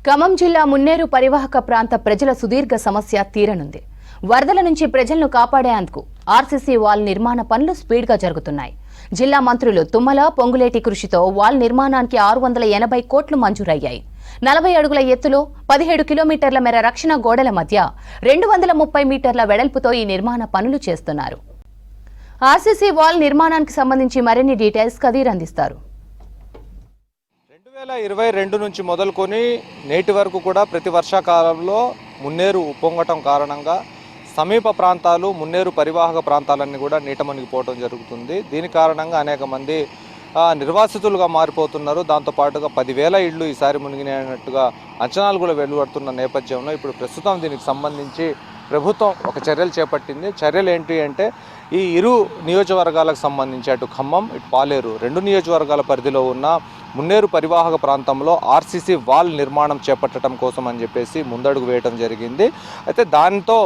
ఖమ్మం జిల్లా మున్నేరు పరివాహక ప్రాంత ప్రజల సుదీర్ఘ సమస్య తీరనుంది. వరదల నుంచి ప్రజలను కాపాడేందుకు ఆర్సీసీ వాల్ నిర్మాణ పనులు స్పీడ్గా జరుగుతున్నాయి. జిల్లా మంత్రులు తుమ్మల, పొంగులేటి కృషితో వాల్ నిర్మాణానికి 680 కోట్లు మంజూరయ్యాయి. 40 అడుగుల ఎత్తులో 17 కిలోమీటర్ల మేర రక్షణ గోడల మధ్య 230 మీటర్ల వెడల్పుతో ఈ నిర్మాణ పనులు చేస్తున్నారు. ఆర్సీసీ వాల్ నిర్మాణానికి సంబంధించి మరిన్ని డీటెయిల్స్ కదీర్ అందిస్తారు. 2022 నుంచి మొదలుకొని నేటి వరకు కూడా ప్రతి వర్షాకాలంలో మున్నేరు ఉప్పొంగటం కారణంగా సమీప ప్రాంతాలు, మున్నేరు పరివాహక ప్రాంతాలన్నీ కూడా నీట మునిగిపోవడం జరుగుతుంది. దీని కారణంగా అనేక మంది నిర్వాసితులుగా మారిపోతున్నారు. దాంతోపాటుగా 10,000 ఇళ్ళు ఈసారి మునిగినట్టుగా అంచనాలు కూడా వెలువడుతున్న నేపథ్యంలో ఇప్పుడు ప్రస్తుతం దీనికి సంబంధించి ప్రభుత్వం ఒక చర్యలు చేపట్టింది. చర్యలు ఏంటి అంటే ఈ ఇరు నియోజకవర్గాలకు సంబంధించి అటు ఖమ్మం, ఇటు పాలేరు 2 నియోజకవర్గాల పరిధిలో ఉన్న మున్నేరు పరివాహక ప్రాంతంలో ఆర్సీసీ వాల్ నిర్మాణం చేపట్టడం కోసం అని చెప్పేసి ముందడుగు వేయడం జరిగింది. అయితే దాంతో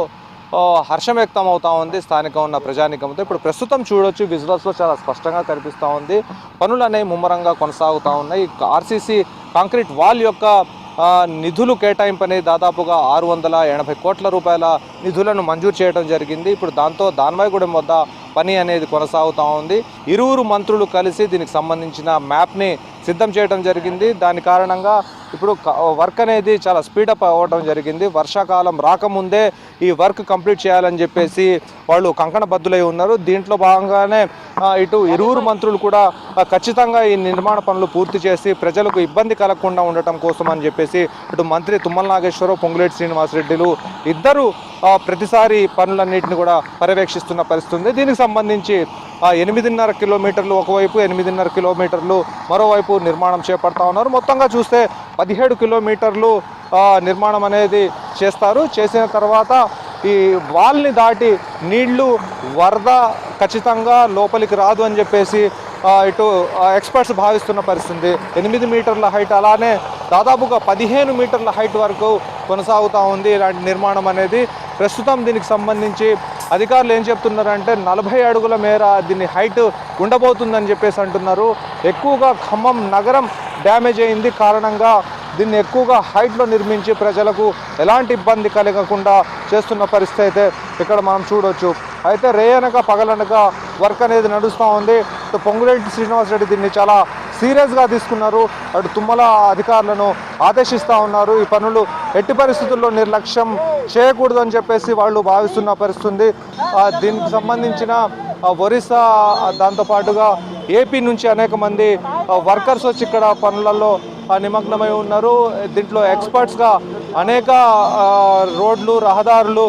హర్షం వ్యక్తం అవుతా ఉంది స్థానిక ఉన్న ప్రజానికంతో. ఇప్పుడు ప్రస్తుతం చూడొచ్చు, విజువల్స్లో చాలా స్పష్టంగా కనిపిస్తూ ఉంది. పనులు అనేవి ముమ్మరంగా కొనసాగుతూ ఉన్నాయి. ఆర్సీసీ కాంక్రీట్ వాల్ యొక్క నిధులు కేటాయింపు అనేది దాదాపుగా 680 కోట్ల రూపాయల నిధులను మంజూరు చేయడం జరిగింది. ఇప్పుడు దాంతో దాన్వాయిగూడెం వద్ద పని అనేది కొనసాగుతూ ఉంది. ఇరువురు మంత్రులు కలిసి దీనికి సంబంధించిన మ్యాప్ని సిద్ధం చేయడం జరిగింది. దాని కారణంగా ఇప్పుడు వర్క్ అనేది చాలా స్పీడప్ అవ్వడం జరిగింది. వర్షాకాలం రాకముందే ఈ వర్క్ కంప్లీట్ చేయాలని చెప్పేసి వాళ్ళు కంకణబద్దులై ఉన్నారు. దీంట్లో భాగంగానే ఇటు ఇరువురు మంత్రులు కూడా ఖచ్చితంగా ఈ నిర్మాణ పనులు పూర్తి చేసి ప్రజలకు ఇబ్బంది కలగకుండా ఉండటం కోసం అని చెప్పేసి ఇటు మంత్రి తుమ్మల నాగేశ్వరరావు, పొంగులేటి శ్రీనివాసరెడ్డిలు ఇద్దరు ప్రతిసారి పనులన్నింటినీ కూడా పర్యవేక్షిస్తున్న పరిస్థితి ఉంది. దీనికి సంబంధించి 8.5 కిలోమీటర్లు ఒకవైపు, 8.5 కిలోమీటర్లు మరోవైపు నిర్మాణం చేపడతా ఉన్నారు. మొత్తంగా చూస్తే 17 కిలోమీటర్లు నిర్మాణం అనేది చేస్తారు. చేసిన తర్వాత ఈ వాల్ని దాటి నీళ్లు, వరద ఖచ్చితంగా లోపలికి రాదు అని చెప్పేసి ఇటు ఎక్స్పర్ట్స్ భావిస్తున్న పరిస్థితి. 8 మీటర్ల హైట్, అలానే దాదాపుగా 15 మీటర్ల హైట్ వరకు కొనసాగుతూ ఉంది ఇలాంటి నిర్మాణం అనేది. ప్రస్తుతం దీనికి సంబంధించి అధికారులు ఏం చెప్తున్నారంటే 40 అడుగుల మేర దీని హైట్ ఉండబోతుందని చెప్పేసి అంటున్నారు. ఎక్కువగా ఖమ్మం నగరం డ్యామేజ్ అయింది కారణంగా దీన్ని ఎక్కువగా హైట్లో నిర్మించి ప్రజలకు ఎలాంటి ఇబ్బంది కలగకుండా చేస్తున్న పరిస్థితి అయితే ఇక్కడ మనం చూడవచ్చు. అయితే రేయనక పగలనక వర్క్ అనేది నడుస్తూ ఉంది. పొంగులేటి శ్రీనివాసరెడ్డి దీన్ని చాలా సీరియస్గా తీసుకున్నారు. అటు తుమ్మల అధికారులను ఆదేశిస్తూ ఉన్నారు. ఈ పనులు ఎట్టి పరిస్థితుల్లో నిర్లక్ష్యం చేయకూడదని చెప్పేసి వాళ్ళు భావిస్తున్న పరిస్థితి. దీనికి సంబంధించిన ఒరిస్సా, దాంతోపాటుగా ఏపీ నుంచి అనేక మంది వర్కర్స్ వచ్చి ఇక్కడ పనులలో నిమగ్నమై ఉన్నారు. దీంట్లో ఎక్స్పర్ట్స్గా అనేక రోడ్లు, రహదారులు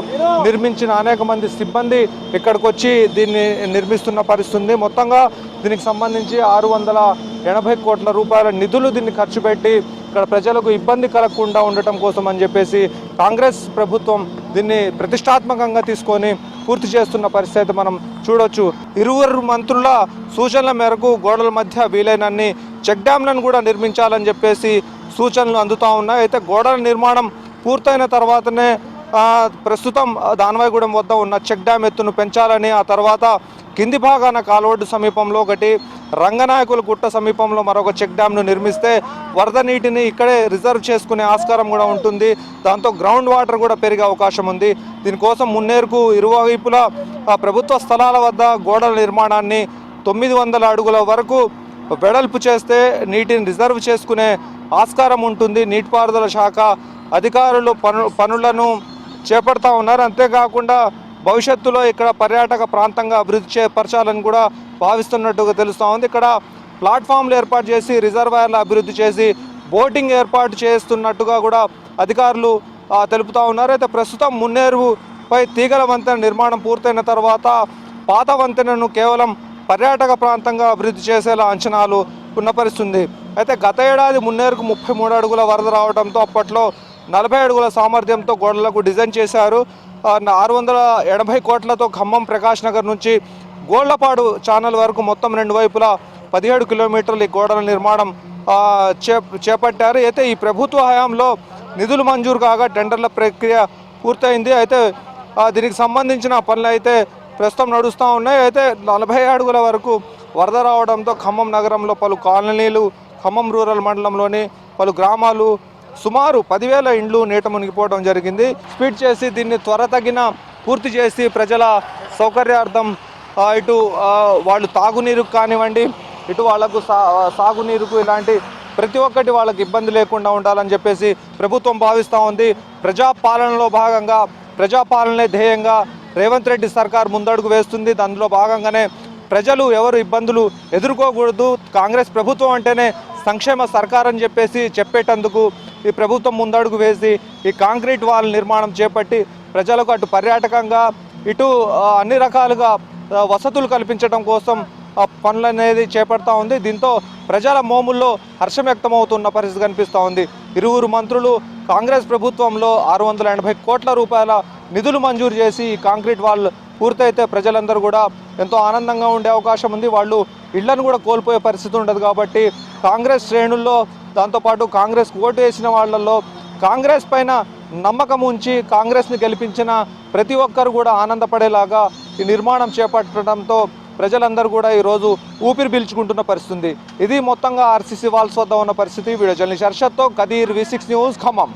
నిర్మించిన అనేక మంది సిబ్బంది ఇక్కడికి వచ్చి దీన్ని నిర్మిస్తున్న పరిస్థితి. మొత్తంగా దీనికి సంబంధించి 680 కోట్ల రూపాయల నిధులు దీన్ని ఖర్చు పెట్టి ఇక్కడ ప్రజలకు ఇబ్బంది కలగకుండా ఉండటం కోసం అని చెప్పేసి కాంగ్రెస్ ప్రభుత్వం దీన్ని ప్రతిష్టాత్మకంగా తీసుకొని పూర్తి చేస్తున్న పరిస్థితి మనం చూడొచ్చు. ఇరువురు మంత్రుల సూచనల మేరకు గోడల మధ్య వీలైనన్ని చెక్ డ్యాంలను కూడా నిర్మించాలని చెప్పేసి సూచనలు అందుతూ ఉన్నాయి. అయితే గోడల నిర్మాణం పూర్తయిన తర్వాతనే ప్రస్తుతం దాన్వాయిగూడెం వద్ద ఉన్న చెక్ డ్యామ్ ఎత్తును పెంచాలని, ఆ తర్వాత కింది భాగాన కాలువడ్డు సమీపంలో ఒకటి, రంగనాయకుల గుట్ట సమీపంలో మరొక చెక్ డ్యామ్ను నిర్మిస్తే వరద నీటిని ఇక్కడే రిజర్వ్ చేసుకునే ఆస్కారం కూడా ఉంటుంది. దాంతో గ్రౌండ్ వాటర్ కూడా పెరిగే అవకాశం ఉంది. దీనికోసం మున్నేరుకు ఇరువైపులా ప్రభుత్వ స్థలాల వద్ద గోడల నిర్మాణాన్ని 900 అడుగుల వరకు వెడల్పు చేస్తే నీటిని రిజర్వ్ చేసుకునే ఆస్కారం ఉంటుంది. నీటిపారుదల శాఖ అధికారులు పనులను చేపడతా ఉన్నారు. అంతేకాకుండా భవిష్యత్తులో ఇక్కడ పర్యాటక ప్రాంతంగా అభివృద్ధి చేపరచాలని కూడా భావిస్తున్నట్టుగా తెలుస్తూ ఉంది. ఇక్కడ ప్లాట్ఫామ్లు ఏర్పాటు చేసి, రిజర్వాయర్లు అభివృద్ధి చేసి, బోటింగ్ ఏర్పాటు చేస్తున్నట్టుగా కూడా అధికారులు తెలుపుతూ ఉన్నారు. అయితే ప్రస్తుతం మున్నేరుపై తీగల వంతెన నిర్మాణం పూర్తయిన తర్వాత పాత వంతెనను కేవలం పర్యాటక ప్రాంతంగా అభివృద్ధి చేసేలా అంచనాలు ఉన్న పరిస్థితుంది. అయితే గత ఏడాది మున్నేరుకు 33 అడుగుల వరద రావడంతో అప్పట్లో 40 అడుగుల సామర్థ్యంతో గోడలకు డిజైన్ చేశారు. 680 కోట్లతో ఖమ్మం, ప్రకాష్ నగర్ నుంచి గోళ్లపాడు ఛానల్ వరకు మొత్తం 2 వైపులా 17 కిలోమీటర్ల గోడల నిర్మాణం చేపట్టారు. అయితే ఈ ప్రభుత్వ హయాంలో నిధులు మంజూరు కాగా టెండర్ల ప్రక్రియ పూర్తయింది. అయితే దీనికి సంబంధించిన పనులు అయితే ప్రస్తుతం నడుస్తూ ఉన్నాయి. అయితే 40 అడుగుల వరకు వరద రావడంతో ఖమ్మం నగరంలో పలు కాలనీలు, ఖమ్మం రూరల్ మండలంలోని పలు గ్రామాలు సుమారు 10,000 ఇండ్లు నీట మునిగిపోవడం జరిగింది. స్పీడ్ చేసి దీన్ని త్వరతగిన పూర్తి చేసి ప్రజల సౌకర్యార్థం ఇటు వాళ్ళు తాగునీరుకు కానివ్వండి, ఇటు వాళ్ళకు సాగునీరుకు ఇలాంటి ప్రతి ఒక్కటి వాళ్ళకి ఇబ్బంది లేకుండా ఉండాలని చెప్పేసి ప్రభుత్వం భావిస్తూ ఉంది. ప్రజాపాలనలో భాగంగా ప్రజాపాలనే ధ్యేయంగా రేవంత్ రెడ్డి సర్కార్ ముందడుగు వేస్తుంది. దానిలో భాగంగానే ప్రజలు ఎవరు ఇబ్బందులు ఎదుర్కోకూడదు, కాంగ్రెస్ ప్రభుత్వం అంటేనే సంక్షేమ సర్కార్ అని చెప్పేసి చెప్పేటందుకు ఈ ప్రభుత్వం ముందడుగు వేసి ఈ కాంక్రీట్ వాల్ నిర్మాణం చేపట్టి ప్రజలకు అటు పర్యాటకంగా ఇటు అన్ని రకాలుగా వసతులు కల్పించడం కోసం పనులు అనేది చేపడతా ఉంది. దీంతో ప్రజల మోముల్లో హర్షం వ్యక్తమవుతున్న పరిస్థితి కనిపిస్తూ ఉంది. ఇరువురు మంత్రులు కాంగ్రెస్ ప్రభుత్వంలో 680 కోట్ల రూపాయల నిధులు మంజూరు చేసి ఈ కాంక్రీట్ వాల్ పూర్తయితే ప్రజలందరూ కూడా ఎంతో ఆనందంగా ఉండే అవకాశం ఉంది. వాళ్ళు ఇళ్లను కూడా కోల్పోయే పరిస్థితి ఉండదు. కాబట్టి కాంగ్రెస్ శ్రేణుల్లో, దాంతోపాటు కాంగ్రెస్ ఓటు వేసిన వాళ్ళల్లో కాంగ్రెస్ పైన నమ్మకం ఉంచి కాంగ్రెస్ని గెలిపించిన ప్రతి ఒక్కరు కూడా ఆనందపడేలాగా ఈ నిర్మాణం చేపట్టడంతో ప్రజలందరూ కూడా ఈరోజు ఊపిరి పీల్చుకుంటున్న పరిస్థితి. ఇది మొత్తంగా ఆర్సీసీ వాల్స్ వద్ద ఉన్న పరిస్థితి. వీడియో జర్నలిస్ట్ హర్షత్తో కదీర్, V6 న్యూస్, ఖమ్మం.